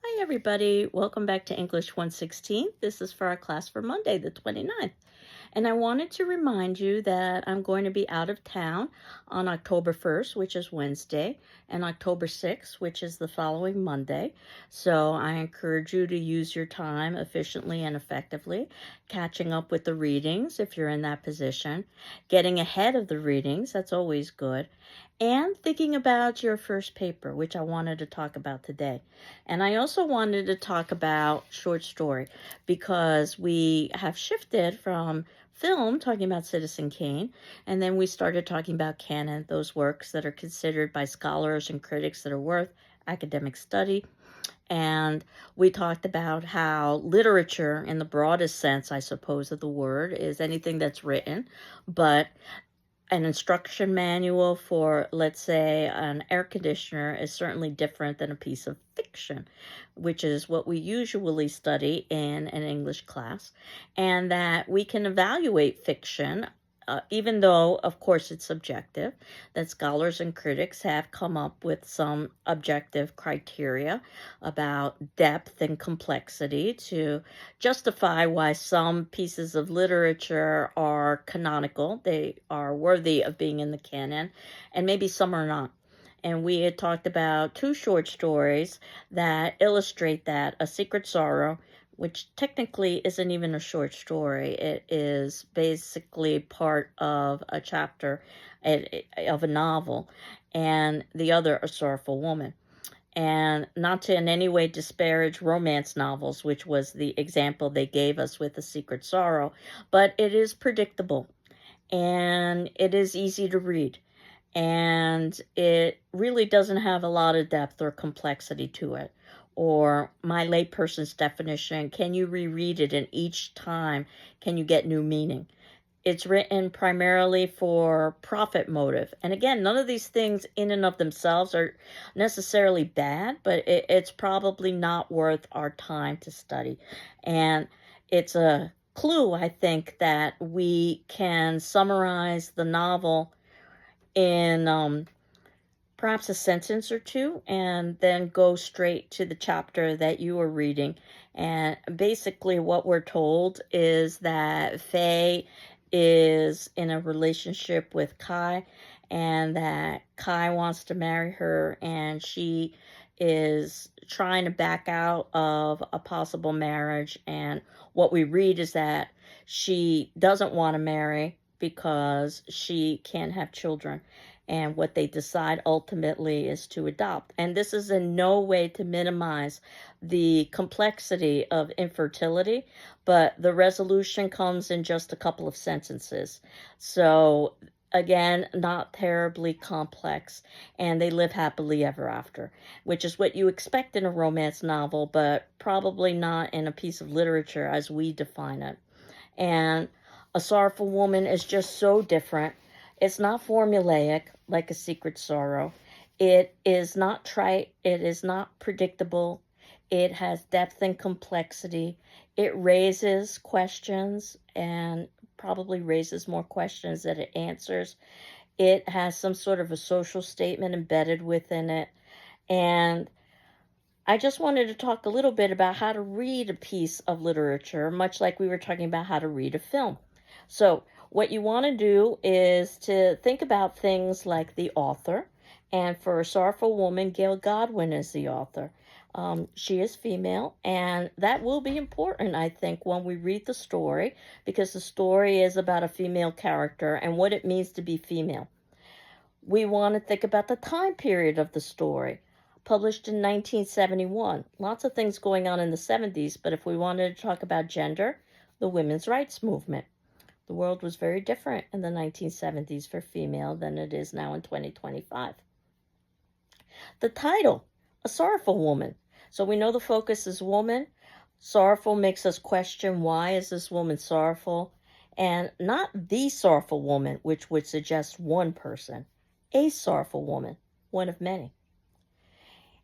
Hi, everybody. Welcome back to English 116. This is for our class for Monday, the 29th. And I wanted to remind you that I'm going to be out of town on October 1st, which is Wednesday, and October 6th, which is the following Monday. So I encourage you to use your time efficiently and effectively, catching up with the readings if you're in that position, getting ahead of the readings, that's always good, and thinking about your first paper, which I wanted to talk about today. And I also wanted to talk about short story because we have shifted from film, talking about Citizen Kane, and then we started talking about canon, those works that are considered by scholars and critics that are worth academic study. And we talked about how literature, in the broadest sense, I suppose, of the word, is anything that's written, but an instruction manual for, let's say, an air conditioner is certainly different than a piece of fiction, which is what we usually study in an English class, and that we can evaluate fiction, even though, of course, it's subjective, that scholars and critics have come up with some objective criteria about depth and complexity to justify why some pieces of literature are canonical, they are worthy of being in the canon, and maybe some are not. And we had talked about two short stories that illustrate that: A Secret Sorrow, which technically isn't even a short story. It is basically part of a chapter of a novel, and the other, A Sorrowful Woman. And not to in any way disparage romance novels, which was the example they gave us with A Secret Sorrow, but it is predictable and it is easy to read. And it really doesn't have a lot of depth or complexity to it. Or my layperson's definition, can you reread it and each time can you get new meaning? It's written primarily for profit motive. And again, none of these things in and of themselves are necessarily bad, but it's probably not worth our time to study. And it's a clue, I think, that we can summarize the novel in perhaps a sentence or two and then go straight to the chapter that you are reading. And basically what we're told is that Faye is in a relationship with Kai, and that Kai wants to marry her, and she is trying to back out of a possible marriage. And what we read is that she doesn't want to marry because she can't have children, and what they decide ultimately is to adopt. And this is in no way to minimize the complexity of infertility, but the resolution comes in just a couple of sentences. So again, not terribly complex, and they live happily ever after, which is what you expect in a romance novel, but probably not in a piece of literature as we define it. And A Sorrowful Woman is just so different. It's not formulaic like A Secret Sorrow. It is not trite. It is not predictable. It has depth and complexity. It raises questions and probably raises more questions than it answers. It has some sort of a social statement embedded within it. And I just wanted to talk a little bit about how to read a piece of literature, much like we were talking about how to read a film. So what you want to do is to think about things like the author. And for A Sorrowful Woman, Gail Godwin is the author. She is female, and that will be important, I think, when we read the story, because the story is about a female character and what it means to be female. We want to think about the time period of the story. Published in 1971. Lots of things going on in the 70s, but if we wanted to talk about gender, the women's rights movement. The world was very different in the 1970s for female than it is now in 2025. The title, A Sorrowful Woman. So we know the focus is woman. Sorrowful makes us question, why is this woman sorrowful? And not the sorrowful woman, which would suggest one person. A sorrowful woman, one of many.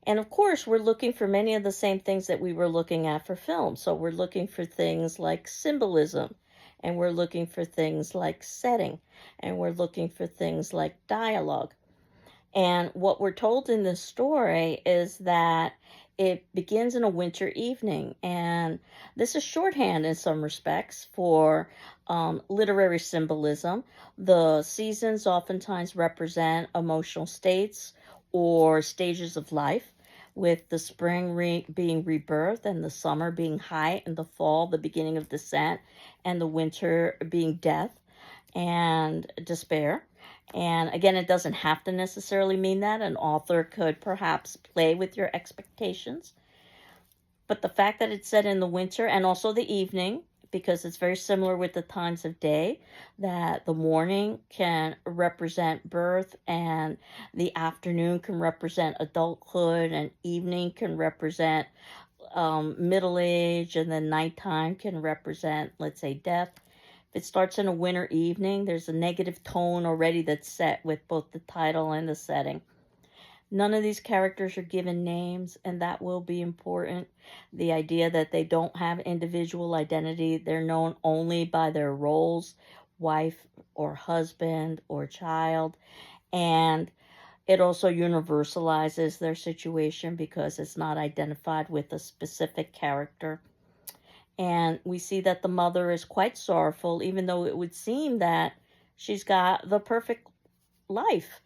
And of course, we're looking for many of the same things that we were looking at for film. So we're looking for things like symbolism, and we're looking for things like setting, and we're looking for things like dialogue. And what we're told in this story is that It begins in a winter evening, and this is shorthand in some respects for literary symbolism. The seasons oftentimes represent emotional states or stages of life, with the spring being rebirth, and the summer being height, and the fall the beginning of descent, and the winter being death and despair. And again, it doesn't have to necessarily mean that. An author could perhaps play with your expectations. But the fact that it's set in the winter and also the evening, because it's very similar with the times of day, that the morning can represent birth, and the afternoon can represent adulthood, and evening can represent middle age, and then nighttime can represent, let's say, death. If it starts in a winter evening, there's a negative tone already that's set with both the title and the setting. None of these characters are given names, and that will be important. The idea that they don't have individual identity, they're known only by their roles, wife or husband or child. And it also universalizes their situation because it's not identified with a specific character. And we see that the mother is quite sorrowful, even though it would seem that she's got the perfect life.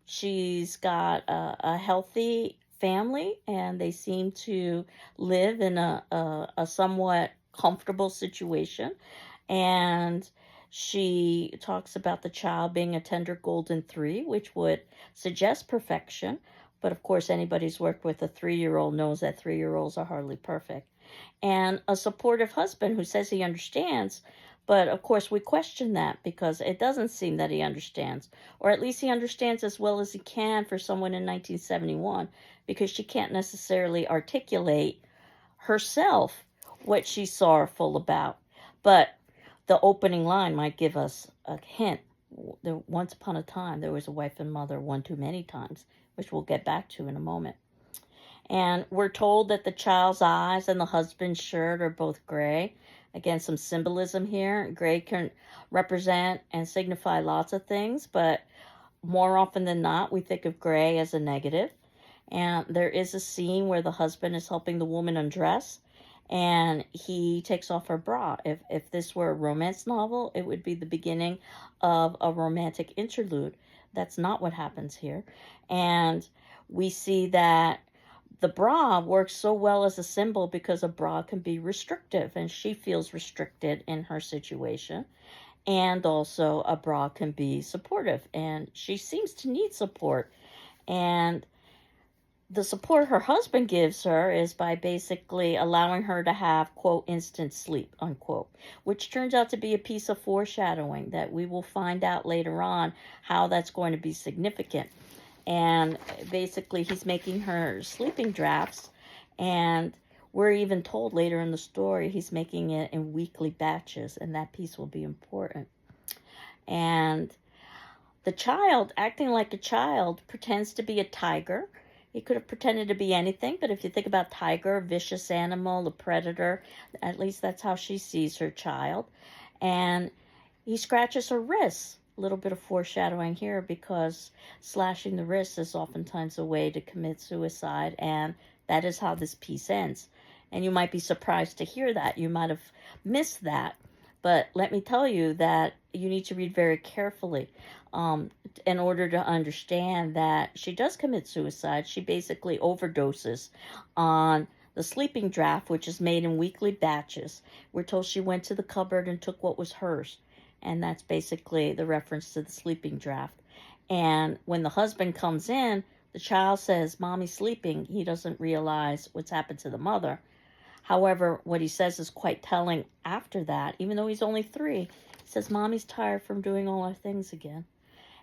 She's got a healthy family, and they seem to live in a somewhat comfortable situation. And she talks about the child being a tender golden 3, which would suggest perfection. But of course, anybody who's worked with a 3-year-old knows that 3-year-olds are hardly perfect. And a supportive husband who says he understands, but of course, we question that because it doesn't seem that he understands, or at least he understands as well as he can for someone in 1971, because she can't necessarily articulate herself what she's sorrowful about. But the opening line might give us a hint. Once upon a time, there was a wife and mother one too many times, which we'll get back to in a moment. And we're told that the child's eyes and the husband's shirt are both gray. Again, some symbolism here. Gray can represent and signify lots of things, but more often than not, we think of gray as a negative. And there is a scene where the husband is helping the woman undress, and he takes off her bra. If this were a romance novel, it would be the beginning of a romantic interlude. That's not what happens here. And we see that the bra works so well as a symbol because a bra can be restrictive, and she feels restricted in her situation. And also, a bra can be supportive, and she seems to need support. And the support her husband gives her is by basically allowing her to have, quote, instant sleep, unquote, which turns out to be a piece of foreshadowing that we will find out later on how that's going to be significant. And basically, he's making her sleeping drafts, and we're even told later in the story he's making it in weekly batches, and that piece will be important. And the child, acting like a child, pretends to be a tiger. He could have pretended to be anything, but if you think about tiger, a vicious animal, a predator, at least that's how she sees her child. And he scratches her wrists. A little bit of foreshadowing here, because slashing the wrists is oftentimes a way to commit suicide, and that is how this piece ends. And you might be surprised to hear that. You might have missed that. But let me tell you that you need to read very carefully in order to understand that she does commit suicide. She basically overdoses on the sleeping draft, which is made in weekly batches. We're told she went to the cupboard and took what was hers. And that's basically the reference to the sleeping draft. And when the husband comes in, the child says, "Mommy's sleeping." He doesn't realize what's happened to the mother. However, what he says is quite telling after that, even though he's only 3. He says, "Mommy's tired from doing all our things again."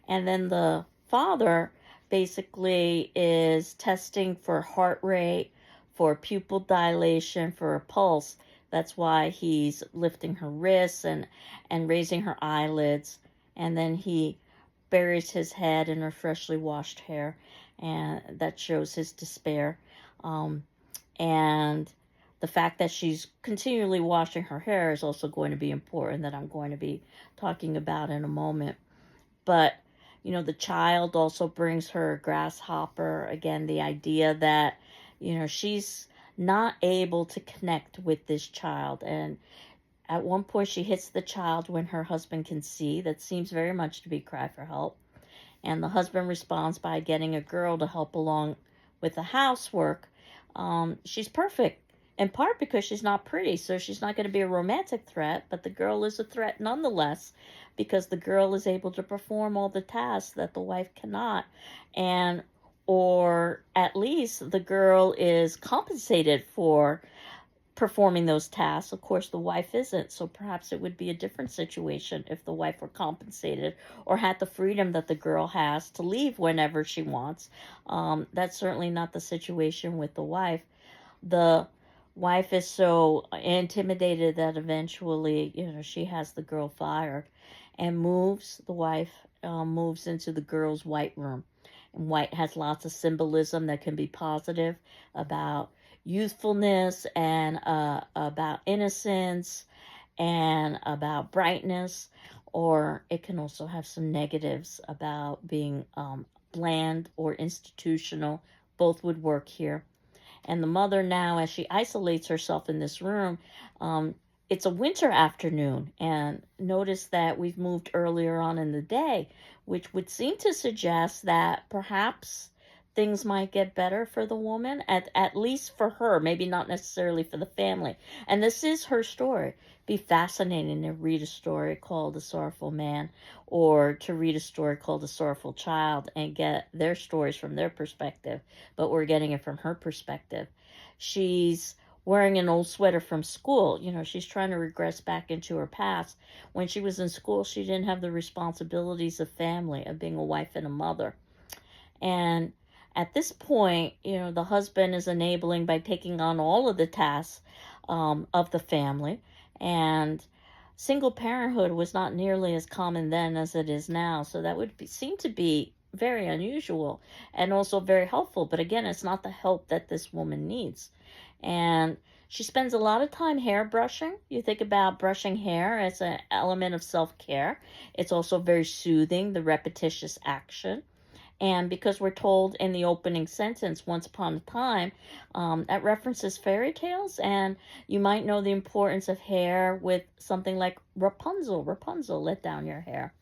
And then the father basically is testing for heart rate, for pupil dilation, for a pulse. That's why he's lifting her wrists and raising her eyelids. And then he buries his head in her freshly washed hair. And that shows his despair. And the fact that she's continually washing her hair is also going to be important, that I'm going to be talking about in a moment. But, the child also brings her a grasshopper. Again, the idea that She's not able to connect with this child. And at one point, she hits the child when her husband can see. That seems very much to be cry for help. And the husband responds by getting a girl to help along with the housework. She's perfect, in part because she's not pretty, so she's not going to be a romantic threat, but the girl is a threat nonetheless, because the girl is able to perform all the tasks that the wife cannot. And or at least the girl is compensated for performing those tasks. Of course, the wife isn't, so perhaps it would be a different situation if the wife were compensated or had the freedom that the girl has to leave whenever she wants. That's certainly not the situation with the wife. The wife is so intimidated that eventually, she has the girl fired and the wife moves into the girl's white room. And white has lots of symbolism that can be positive about youthfulness and about innocence and about brightness, or it can also have some negatives about being bland or institutional. Both would work here. And the mother now, as she isolates herself in this room, it's a winter afternoon, and notice that we've moved earlier on in the day, which would seem to suggest that perhaps things might get better for the woman, at least for her, maybe not necessarily for the family. And this is her story. Be fascinating to read a story called The Sorrowful Man, or to read a story called The Sorrowful Child and get their stories from their perspective, but we're getting it from her perspective. She's wearing an old sweater from school. She's trying to regress back into her past. When she was in school, she didn't have the responsibilities of family, of being a wife and a mother. And at this point, the husband is enabling by taking on all of the tasks of the family. And single parenthood was not nearly as common then as it is now. So that would seem to be very unusual and also very helpful. But again, it's not the help that this woman needs. And she spends a lot of time hair brushing. You think about brushing hair as an element of self-care. It's also very soothing, the repetitious action. And because we're told in the opening sentence, once upon a time, that references fairy tales, and you might know the importance of hair with something like Rapunzel. Rapunzel, let down your hair.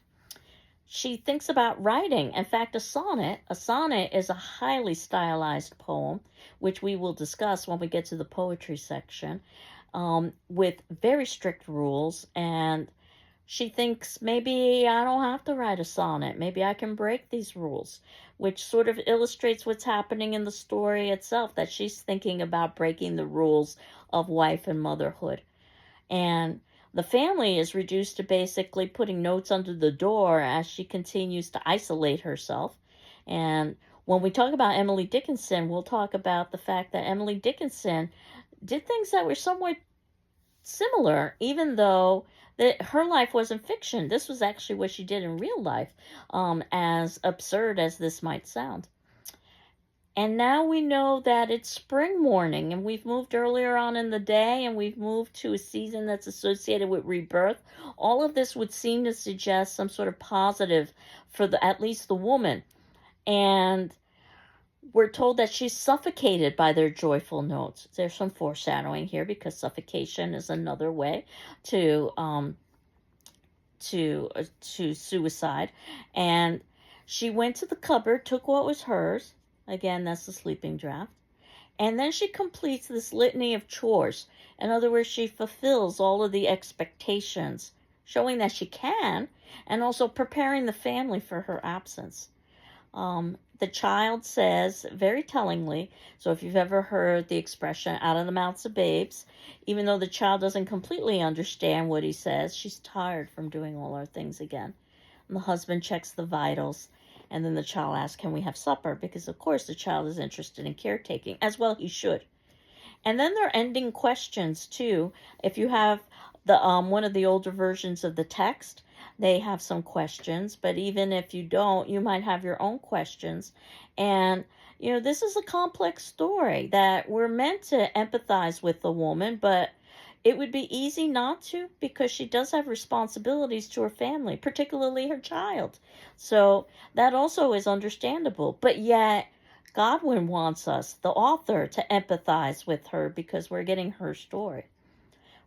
She thinks about writing. In fact, a sonnet is a highly stylized poem, which we will discuss when we get to the poetry section, with very strict rules. And she thinks, maybe I don't have to write a sonnet. Maybe I can break these rules, which sort of illustrates what's happening in the story itself, that she's thinking about breaking the rules of wife and motherhood. And the family is reduced to basically putting notes under the door as she continues to isolate herself. And when we talk about Emily Dickinson, we'll talk about the fact that Emily Dickinson did things that were somewhat similar, even though that her life wasn't fiction. This was actually what she did in real life, as absurd as this might sound. And now we know that it's spring morning, and we've moved earlier on in the day, and we've moved to a season that's associated with rebirth. All of this would seem to suggest some sort of positive for at least the woman. And we're told that she's suffocated by their joyful notes. There's some foreshadowing here, because suffocation is another way to suicide. And she went to the cupboard, took what was hers. Again, that's the sleeping draft. And then she completes this litany of chores. In other words, she fulfills all of the expectations, showing that she can, and also preparing the family for her absence. The child says, very tellingly, so if you've ever heard the expression, out of the mouths of babes, even though the child doesn't completely understand what he says, she's tired from doing all our things again. And the husband checks the vitals, and then the child asks, can we have supper? Because, of course, the child is interested in caretaking, as well he should. And then there are ending questions, too. If you have the one of the older versions of the text, they have some questions, but even if you don't, you might have your own questions. And, this is a complex story that we're meant to empathize with the woman, but it would be easy not to, because she does have responsibilities to her family, particularly her child. So that also is understandable. But yet, Godwin wants us, the author, to empathize with her because we're getting her story.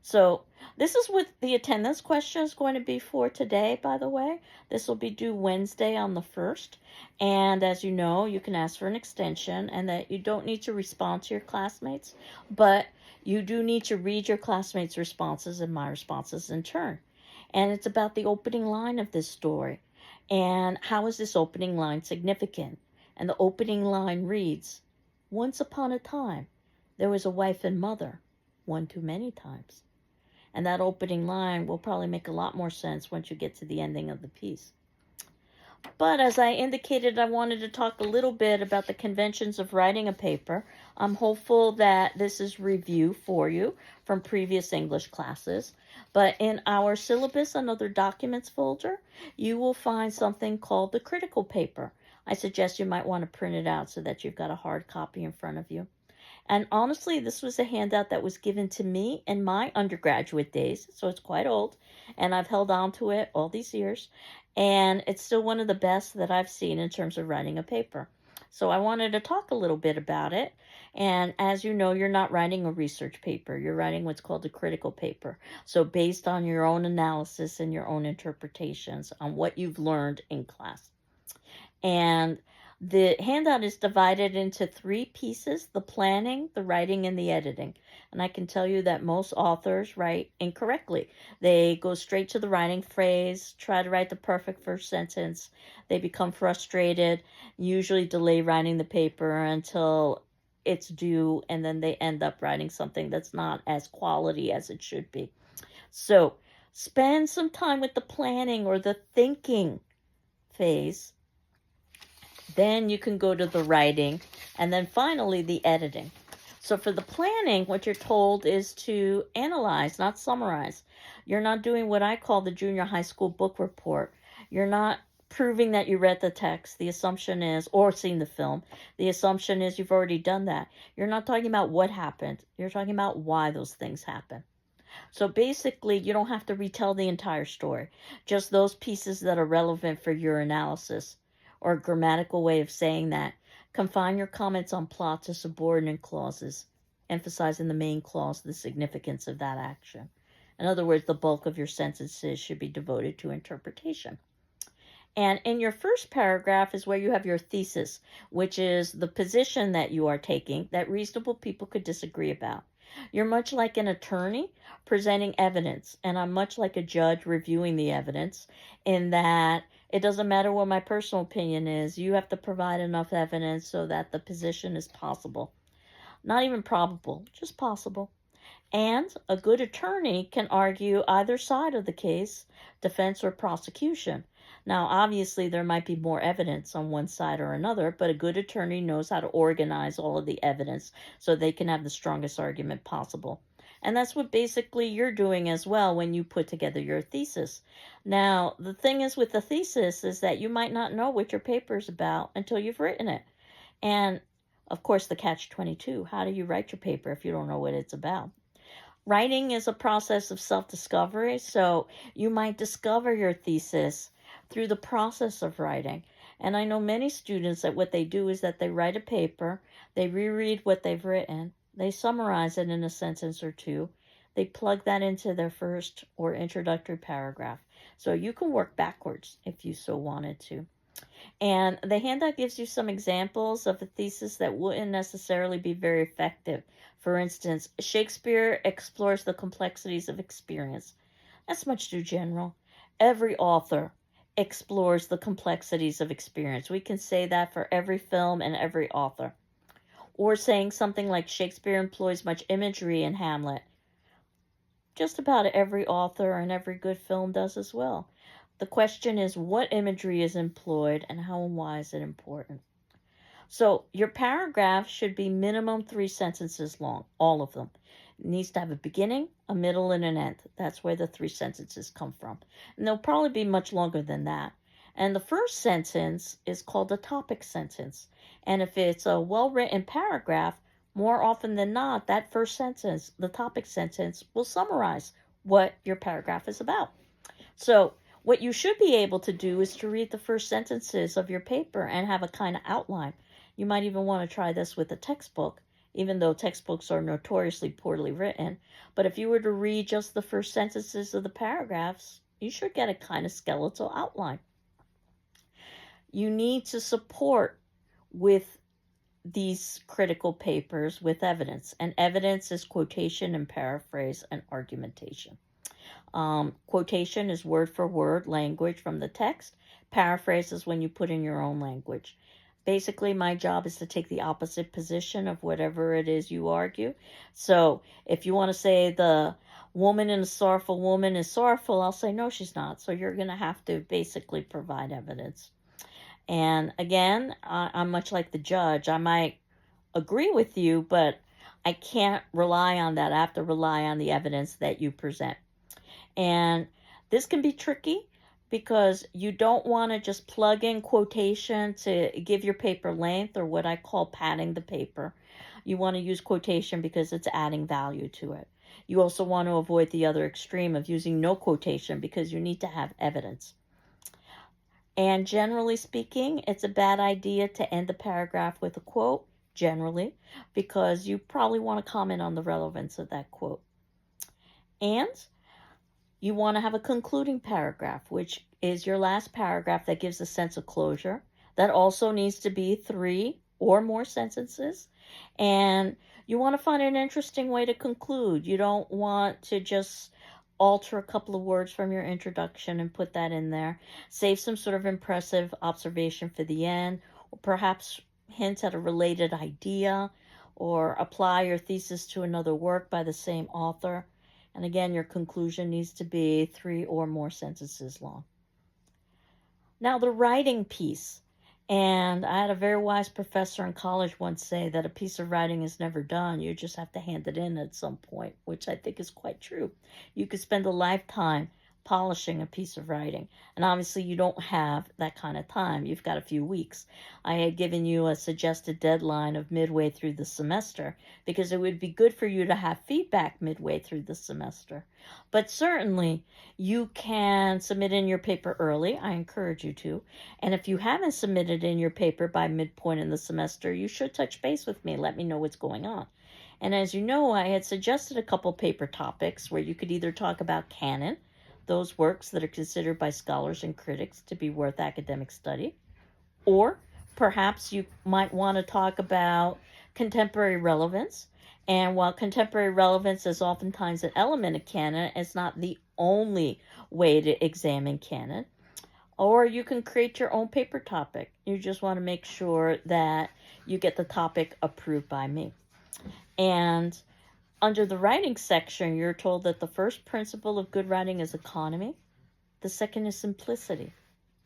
So this is what the attendance question is going to be for today, by the way. This will be due Wednesday on the 1st. And as you know, you can ask for an extension and that you don't need to respond to your classmates, but you do need to read your classmates' responses and my responses in turn. And it's about the opening line of this story. And how is this opening line significant? And the opening line reads, "Once upon a time, there was a wife and mother, one too many times." And that opening line will probably make a lot more sense once you get to the ending of the piece. But as I indicated, I wanted to talk a little bit about the conventions of writing a paper. I'm hopeful that this is review for you from previous English classes. But in our syllabus and other documents folder, you will find something called the critical paper. I suggest you might want to print it out so that you've got a hard copy in front of you. And honestly, this was a handout that was given to me in my undergraduate days, so it's quite old, and I've held on to it all these years, and it's still one of the best that I've seen in terms of writing a paper. So I wanted to talk a little bit about it, and as you know, you're not writing a research paper, you're writing what's called a critical paper. So based on your own analysis and your own interpretations on what you've learned in class. And the handout is divided into 3 pieces: the planning, the writing, and the editing. And I can tell you that most authors write incorrectly. They go straight to the writing phrase, try to write the perfect first sentence. They become frustrated, usually delay writing the paper until it's due, and then they end up writing something that's not as quality as it should be. So spend some time with the planning or the thinking phase. Then you can go to the writing, and then finally the editing. So for the planning, what you're told is to analyze, not summarize. You're not doing what I call the junior high school book report. You're not proving that you read the text. The assumption is, or seen the film, the assumption is you've already done that. You're not talking about what happened. You're talking about why those things happen. So basically, you don't have to retell the entire story, just those pieces that are relevant for your analysis. Or a grammatical way of saying that. Confine your comments on plot to subordinate clauses, emphasizing the main clause, the significance of that action. In other words, the bulk of your sentences should be devoted to interpretation. And in your first paragraph is where you have your thesis, which is the position that you are taking that reasonable people could disagree about. You're much like an attorney presenting evidence, and I'm much like a judge reviewing the evidence, in that it doesn't matter what my personal opinion is. You have to provide enough evidence so that the position is possible. Not even probable, just possible. And a good attorney can argue either side of the case, defense or prosecution. Now, obviously, there might be more evidence on one side or another, but a good attorney knows how to organize all of the evidence so they can have the strongest argument possible. And that's what basically you're doing as well when you put together your thesis. Now, the thing is with the thesis is that you might not know what your paper is about until you've written it. And, of course, the catch-22, how do you write your paper if you don't know what it's about? Writing is a process of self-discovery, so you might discover your thesis through the process of writing. And I know many students that what they do is that they write a paper, they reread what they've written, they summarize it in a sentence or two, they plug that into their first or introductory paragraph. So you can work backwards if you so wanted to. And the handout gives you some examples of a thesis that wouldn't necessarily be very effective. For instance, Shakespeare explores the complexities of experience. That's much too general. Every author explores the complexities of experience. We can say that for every film and every author. Or saying something like Shakespeare employs much imagery in Hamlet. Just about every author and every good film does as well. The question is what imagery is employed and how and why is it important? So your paragraph should be minimum 3 sentences long, all of them. It needs to have a beginning, a middle, and an end. That's where the 3 sentences come from. And they'll probably be much longer than that. And the first sentence is called a topic sentence. And if it's a well-written paragraph, more often than not, that first sentence, the topic sentence, will summarize what your paragraph is about. So what you should be able to do is to read the first sentences of your paper and have a kind of outline. You might even want to try this with a textbook, even though textbooks are notoriously poorly written. But if you were to read just the first sentences of the paragraphs, you should get a kind of skeletal outline. You need to support with these critical papers with evidence. And evidence is quotation and paraphrase and argumentation. Quotation is word for word language from the text. Paraphrase is when you put in your own language. Basically, my job is to take the opposite position of whatever it is you argue. So if you want to say the woman in a sorrowful woman is sorrowful, I'll say no, she's not. So you're going to have to basically provide evidence. And again, I'm much like the judge. I might agree with you, but I can't rely on that. I have to rely on the evidence that you present. And this can be tricky because you don't want to just plug in quotation to give your paper length, or what I call padding the paper. You want to use quotation because it's adding value to it. You also want to avoid the other extreme of using no quotation because you need to have evidence. And generally speaking, it's a bad idea to end the paragraph with a quote, generally, because you probably want to comment on the relevance of that quote. And you want to have a concluding paragraph, which is your last paragraph that gives a sense of closure. That also needs to be 3 or more sentences. And you want to find an interesting way to conclude. You don't want to just alter a couple of words from your introduction and put that in there. Save some sort of impressive observation for the end, or perhaps hint at a related idea, or apply your thesis to another work by the same author. And again, your conclusion needs to be 3 or more sentences long. Now, the writing piece. And I had a very wise professor in college once say that a piece of writing is never done. You just have to hand it in at some point, which I think is quite true. You could spend a lifetime polishing a piece of writing. And obviously you don't have that kind of time. You've got a few weeks. I had given you a suggested deadline of midway through the semester because it would be good for you to have feedback midway through the semester. But certainly you can submit in your paper early. I encourage you to. And if you haven't submitted in your paper by midpoint in the semester, you should touch base with me. Let me know what's going on. And as you know, I had suggested a couple paper topics where you could either talk about canon, those works that are considered by scholars and critics to be worth academic study, or perhaps you might want to talk about contemporary relevance. And while contemporary relevance is oftentimes an element of canon, it's not the only way to examine canon. Or you can create your own paper topic. You just want to make sure that you get the topic approved by me. And under the writing section, you're told that the first principle of good writing is economy. The second is simplicity.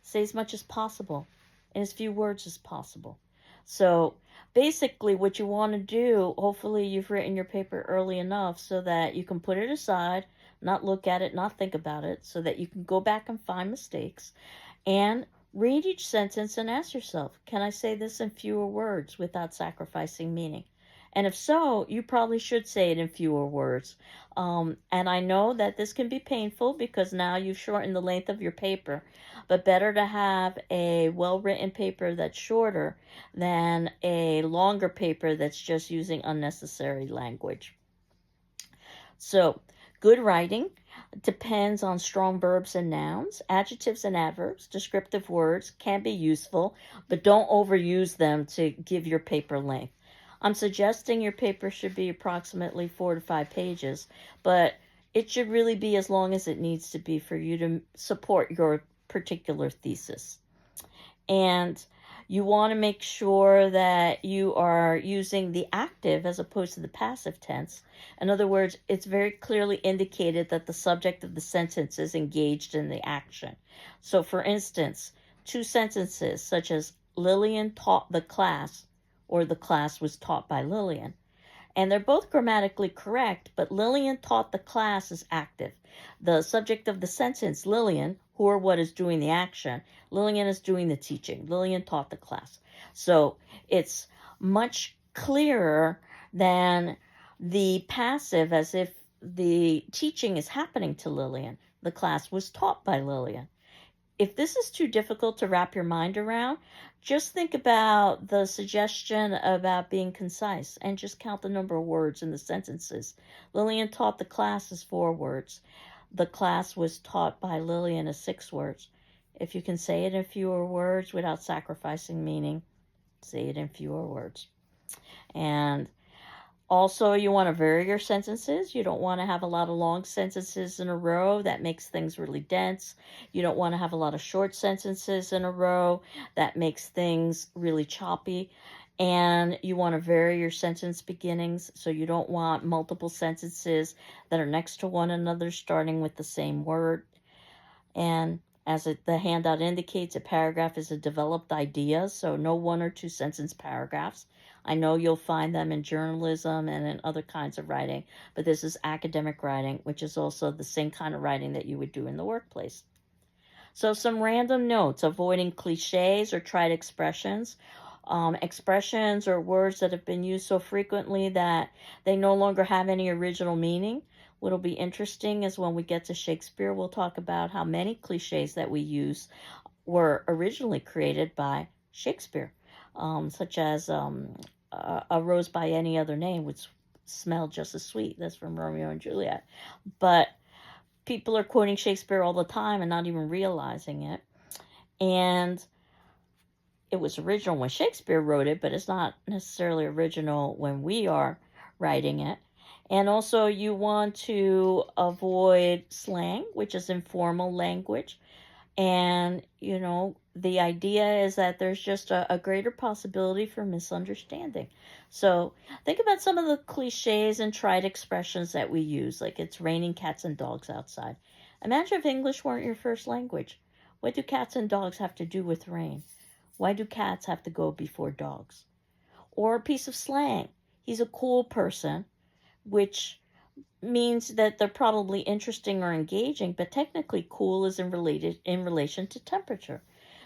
Say as much as possible in as few words as possible. So basically what you want to do, hopefully you've written your paper early enough so that you can put it aside, not look at it, not think about it, so that you can go back and find mistakes and read each sentence and ask yourself, can I say this in fewer words without sacrificing meaning? And if so, you probably should say it in fewer words. And I know that this can be painful because now you've shortened the length of your paper. But better to have a well-written paper that's shorter than a longer paper that's just using unnecessary language. So, good writing depends on strong verbs and nouns. Adjectives and adverbs, descriptive words can be useful, but don't overuse them to give your paper length. I'm suggesting your paper should be approximately 4 to 5 pages, but it should really be as long as it needs to be for you to support your particular thesis. And you want to make sure that you are using the active as opposed to the passive tense. In other words, it's very clearly indicated that the subject of the sentence is engaged in the action. So for instance, 2 sentences such as Lillian taught the class, or the class was taught by Lillian. And they're both grammatically correct, but Lillian taught the class is active. The subject of the sentence, Lillian, who or what is doing the action, Lillian is doing the teaching. Lillian taught the class. So it's much clearer than the passive, as if the teaching is happening to Lillian. The class was taught by Lillian. if this is too difficult to wrap your mind around, just think about the suggestion about being concise and just count the number of words in the sentences. Lillian taught the class as 4 words. The class was taught by Lillian as 6 words. If you can say it in fewer words without sacrificing meaning, say it in fewer words. And also, you want to vary your sentences. You don't want to have a lot of long sentences in a row. That makes things really dense. You don't want to have a lot of short sentences in a row. That makes things really choppy. And you want to vary your sentence beginnings. So you don't want multiple sentences that are next to one another starting with the same word. And as the handout indicates, a paragraph is a developed idea, so no 1 or 2 sentence paragraphs. I know you'll find them in journalism and in other kinds of writing, but this is academic writing, which is also the same kind of writing that you would do in the workplace. So some random notes: avoiding cliches or trite expressions. Expressions or words that have been used so frequently that they no longer have any original meaning. What'll be interesting is when we get to Shakespeare, we'll talk about how many cliches that we use were originally created by Shakespeare, such as a rose by any other name would smell just as sweet. That's from Romeo and Juliet. But people are quoting Shakespeare all the time and not even realizing it. And it was original when Shakespeare wrote it, but it's not necessarily original when we are writing it. And also, you want to avoid slang, which is informal language. And, the idea is that there's just a greater possibility for misunderstanding. So think about some of the cliches and trite expressions that we use, like it's raining cats and dogs outside. Imagine if English weren't your first language. What do cats and dogs have to do with rain? Why do cats have to go before dogs? Or a piece of slang. He's a cool person, which means that they're probably interesting or engaging, but technically cool is in relation to temperature.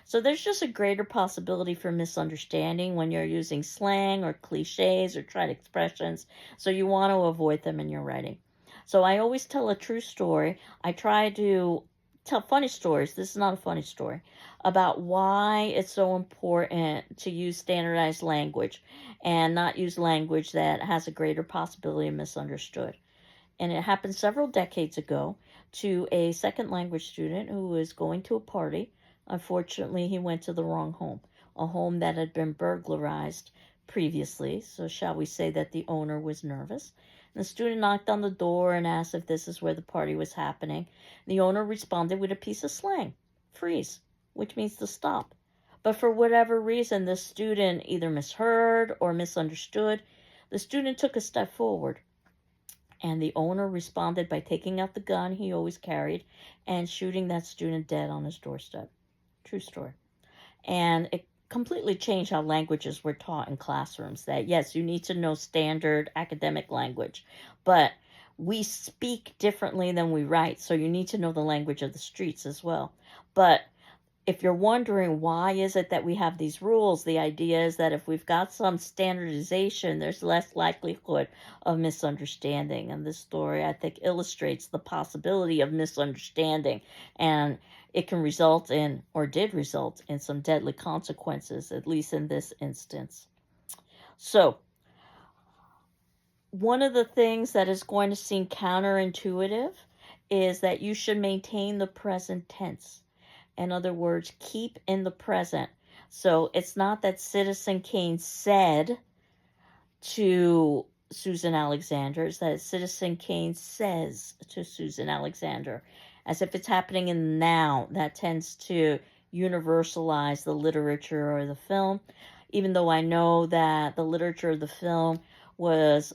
So there's just a greater possibility for misunderstanding when you're using slang or cliches or trite expressions, so you want to avoid them in your writing. So I always tell a true story. I try to tell funny stories. This is not a funny story, about why it's so important to use standardized language and not use language that has a greater possibility of misunderstood. And it happened several decades ago to a second language student who was going to a party. Unfortunately, he went to the wrong home, a home that had been burglarized previously. So shall we say that the owner was nervous. And the student knocked on the door and asked if this is where the party was happening. The owner responded with a piece of slang, freeze, which means to stop. But for whatever reason, the student either misheard or misunderstood. The student took a step forward, and the owner responded by taking out the gun he always carried and shooting that student dead on his doorstep. True story. And it completely changed how languages were taught in classrooms. That, yes, you need to know standard academic language, but we speak differently than we write, so you need to know the language of the streets as well. But if you're wondering why is it that we have these rules, the idea is that if we've got some standardization, there's less likelihood of misunderstanding. And this story, I think, illustrates the possibility of misunderstanding. And it can result in, or did result in, some deadly consequences, at least in this instance. So, one of the things that is going to seem counterintuitive is that you should maintain the present tense. In other words, keep in the present. So it's not that Citizen Kane said to Susan Alexander, it's that Citizen Kane says to Susan Alexander, as if it's happening in the now. That tends to universalize the literature or the film, even though I know that the literature of the film was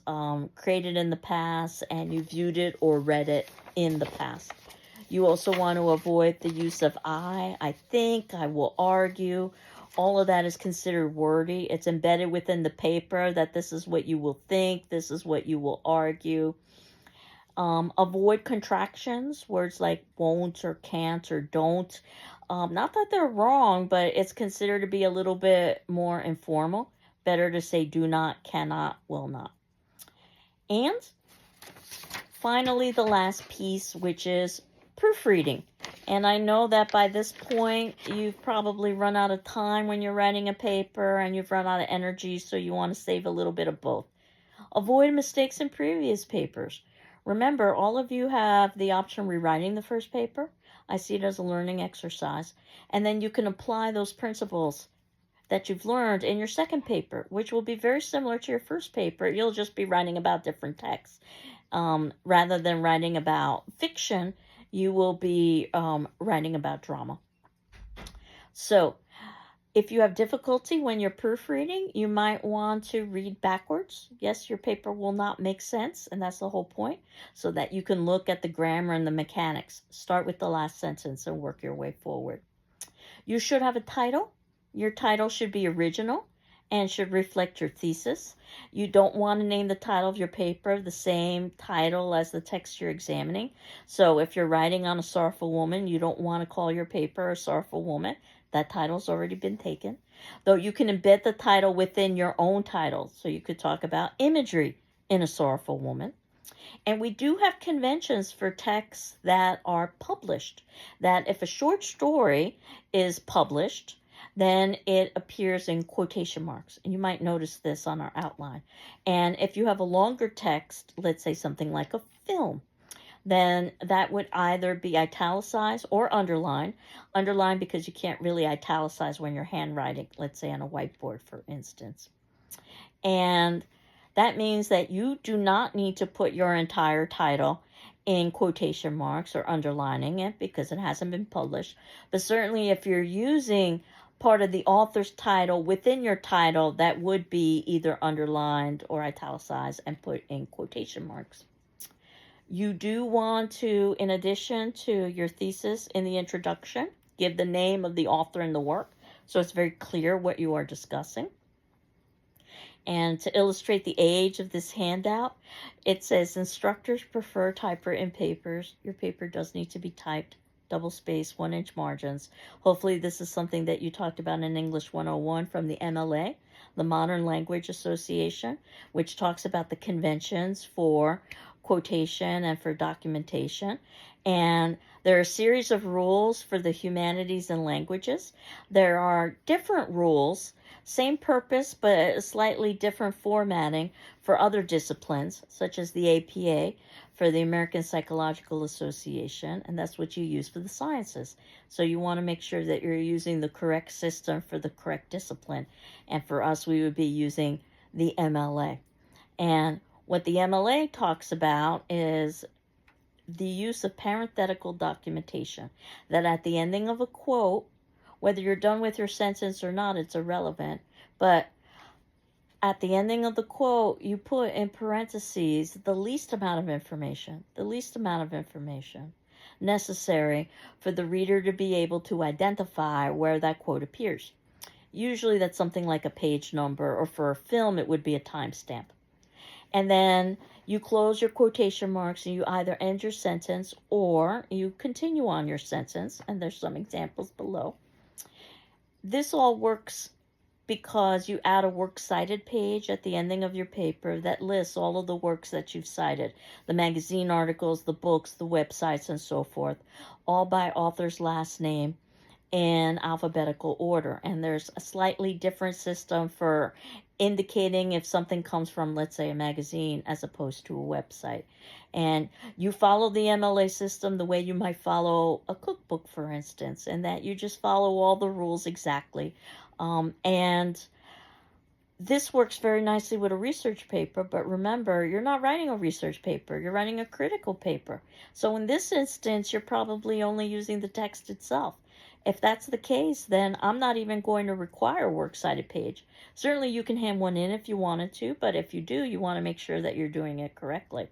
created in the past and you viewed it or read it in the past. You also want to avoid the use of I think, I will argue. All of that is considered wordy. It's embedded within the paper that this is what you will think, this is what you will argue. Avoid contractions, words like won't or can't or don't. Not that they're wrong, but it's considered to be a little bit more informal. Better to say do not, cannot, will not. And finally, the last piece, which is proofreading. And I know that by this point, you've probably run out of time when you're writing a paper and you've run out of energy, so you want to save a little bit of both. Avoid mistakes in previous papers. Remember, all of you have the option of rewriting the first paper. I see it as a learning exercise. And then you can apply those principles that you've learned in your second paper, which will be very similar to your first paper. You'll just be writing about different texts. Rather than writing about fiction, you will be writing about drama. So, if you have difficulty when you're proofreading, you might want to read backwards. Yes, your paper will not make sense, and that's the whole point, so that you can look at the grammar and the mechanics. Start with the last sentence and work your way forward. You should have a title. Your title should be original and should reflect your thesis. You don't want to name the title of your paper the same title as the text you're examining. So if you're writing on a sorrowful woman, you don't want to call your paper a sorrowful woman. That title's already been taken. Though you can embed the title within your own title. So you could talk about imagery in a sorrowful woman. And we do have conventions for texts that are published. That if a short story is published, then it appears in quotation marks. And you might notice this on our outline. And if you have a longer text, let's say something like a film, then that would either be italicized or underlined. Underlined because you can't really italicize when you're handwriting, let's say on a whiteboard, for instance. And that means that you do not need to put your entire title in quotation marks or underlining it because it hasn't been published. But certainly if you're using part of the author's title within your title, that would be either underlined or italicized and put in quotation marks. You do want to, in addition to your thesis in the introduction, give the name of the author and the work so it's very clear what you are discussing. And to illustrate the age of this handout, it says instructors prefer typewritten papers. Your paper does need to be typed, double space, 1-inch margins. Hopefully this is something that you talked about in English 101 from the MLA, the Modern Language Association, which talks about the conventions for quotation and for documentation. And there are a series of rules for the humanities and languages. There are different rules, same purpose, but slightly different formatting for other disciplines, such as the APA for the American Psychological Association, and that's what you use for the sciences. So you want to make sure that you're using the correct system for the correct discipline. And for us, we would be using the MLA. And what the MLA talks about is the use of parenthetical documentation, that at the ending of a quote, whether you're done with your sentence or not, it's irrelevant, but at the ending of the quote, you put in parentheses the least amount of information necessary for the reader to be able to identify where that quote appears. Usually that's something like a page number, or for a film, it would be a timestamp. And then you close your quotation marks and you either end your sentence or you continue on your sentence. And there's some examples below. This all works because you add a works cited page at the ending of your paper that lists all of the works that you've cited, the magazine articles, the books, the websites, and so forth, all by author's last name in alphabetical order. And there's a slightly different system for indicating if something comes from, let's say, a magazine as opposed to a website. And you follow the MLA system the way you might follow a cookbook, for instance, and that you just follow all the rules exactly. And this works very nicely with a research paper, but remember, you're not writing a research paper, you're writing a critical paper. So in this instance, you're probably only using the text itself. If that's the case, then I'm not even going to require a works cited page. Certainly you can hand one in if you wanted to, but if you do, you want to make sure that you're doing it correctly.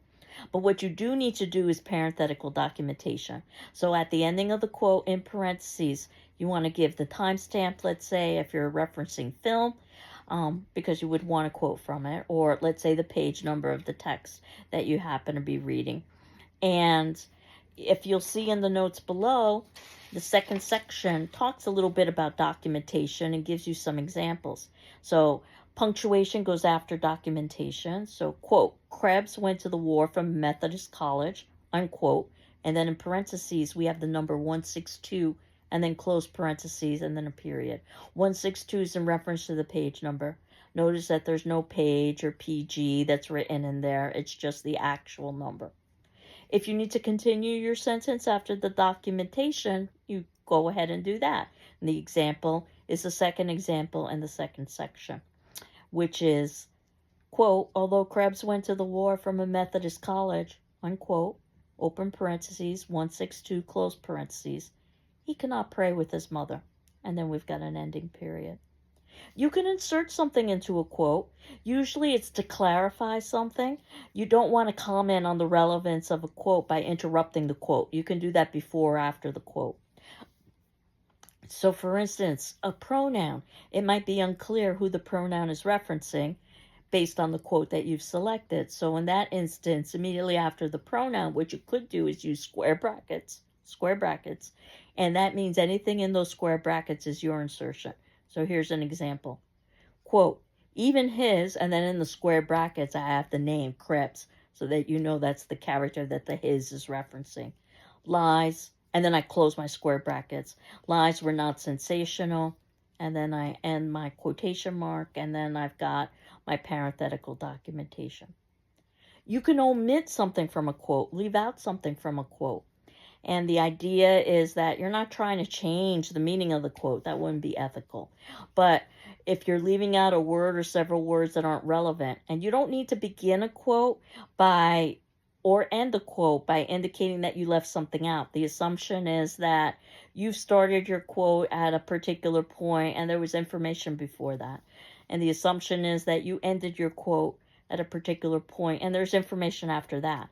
But what you do need to do is parenthetical documentation. So at the ending of the quote, in parentheses, you want to give the timestamp, let's say, if you're referencing film, because you would want to quote from it, or let's say the page number of the text that you happen to be reading. And if you'll see in the notes below, the second section talks a little bit about documentation and gives you some examples. So punctuation goes after documentation. So, quote, Krebs went to the war from Methodist College, unquote, And then in parentheses, we have the number 162, and then close parentheses, and then a period. 162 is in reference to the page number. Notice that there's no page or PG that's written in there. It's just the actual number. If you need to continue your sentence after the documentation, you go ahead and do that. And the example is the second example in the second section, which is, quote, although Krebs went to the war from a Methodist college, unquote, open parentheses, 162, close parentheses, he cannot pray with his mother. And then we've got an ending period. You can insert something into a quote. Usually it's to clarify something. You don't want to comment on the relevance of a quote by interrupting the quote. You can do that before or after the quote. So for instance, a pronoun. It might be unclear who the pronoun is referencing based on the quote that you've selected. So in that instance, immediately after the pronoun, what you could do is use square brackets, and that means anything in those square brackets is your insertion. So here's an example. Quote, even his, and then in the square brackets, I have the name, Krebs, so that you know that's the character that the his is referencing. Lies, and then I close my square brackets. Lies were not sensational, and then I end my quotation mark, and then I've got my parenthetical documentation. You can omit something from a quote, leave out something from a quote. And the idea is that you're not trying to change the meaning of the quote. That wouldn't be ethical. But if you're leaving out a word or several words that aren't relevant, and you don't need to begin a quote or end a quote by indicating that you left something out. The assumption is that you've started your quote at a particular point and there was information before that. And the assumption is that you ended your quote at a particular point and there's information after that.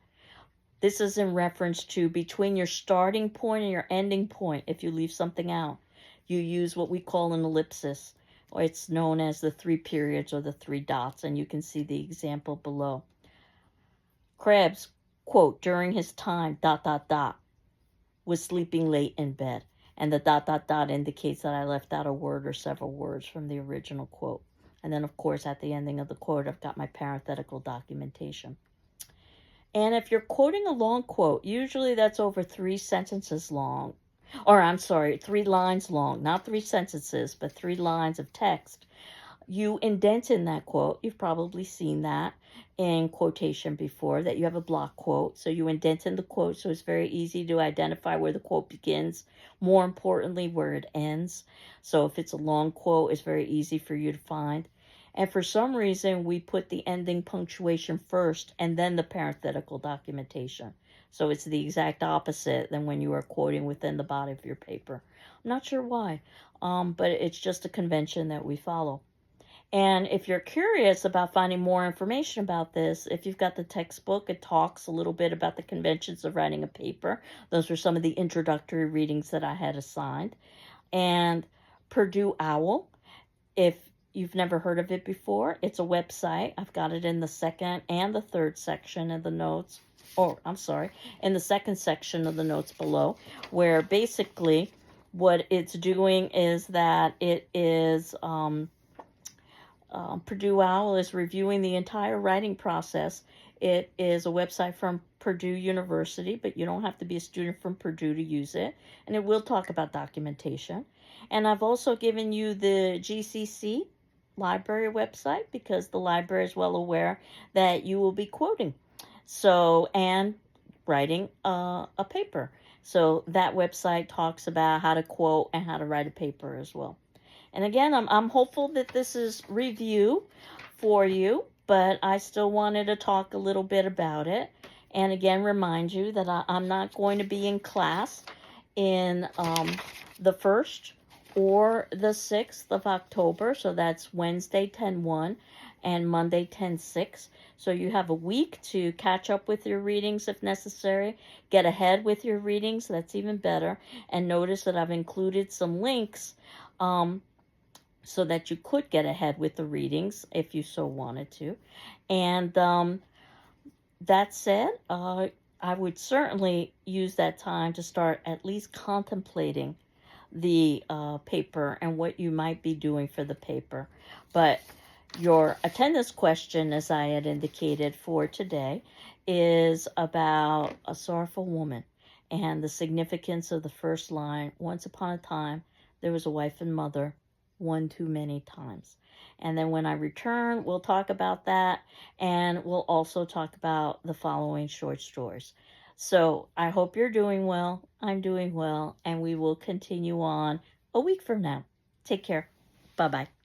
This is in reference to between your starting point and your ending point. If you leave something out, you use what we call an ellipsis, or it's known as the 3 periods or the 3 dots, and you can see the example below. Krebs, quote, during his time, ... was sleeping late in bed. And the ... indicates that I left out a word or several words from the original quote. And then, of course, at the ending of the quote, I've got my parenthetical documentation. And if you're quoting a long quote, usually that's over 3 sentences long. Or, I'm sorry, 3 lines long. Not 3 sentences, but 3 lines of text. You indent in that quote. You've probably seen that in quotation before, that you have a block quote. So you indent in the quote, so it's very easy to identify where the quote begins. More importantly, where it ends. So if it's a long quote, it's very easy for you to find. And for some reason, we put the ending punctuation first and then the parenthetical documentation. So it's the exact opposite than when you are quoting within the body of your paper. I'm not sure why, but it's just a convention that we follow. And if you're curious about finding more information about this, if you've got the textbook, it talks a little bit about the conventions of writing a paper. Those were some of the introductory readings that I had assigned. And Purdue OWL, if you've never heard of it before, it's a website. I've got it in the second and the third section of the notes. In the second section of the notes below, where basically what it's doing is that it is, Purdue OWL is reviewing the entire writing process. It is a website from Purdue University, but you don't have to be a student from Purdue to use it. And it will talk about documentation. And I've also given you the GCC library website because the library is well aware that you will be quoting. So, and writing a paper. So that website talks about how to quote and how to write a paper as well. And again, I'm hopeful that this is review for you, but I still wanted to talk a little bit about it. And again, remind you that I'm not going to be in class in the 1st or the 6th of October. So that's Wednesday 10/1 and Monday 10/6. So you have a week to catch up with your readings if necessary. Get ahead with your readings. That's even better. And notice that I've included some links so that you could get ahead with the readings if you so wanted to. And that said, I would certainly use that time to start at least contemplating the paper and what you might be doing for the paper. But your attendance question, as I had indicated for today, is about a sorrowful woman. and the significance of the first line, once upon a time, there was a wife and mother, one too many times. And then when I return, we'll talk about that, and we'll also talk about the following short stories. So I hope you're doing well. I'm doing well, and we will continue on a week from now. Take care. Bye-bye.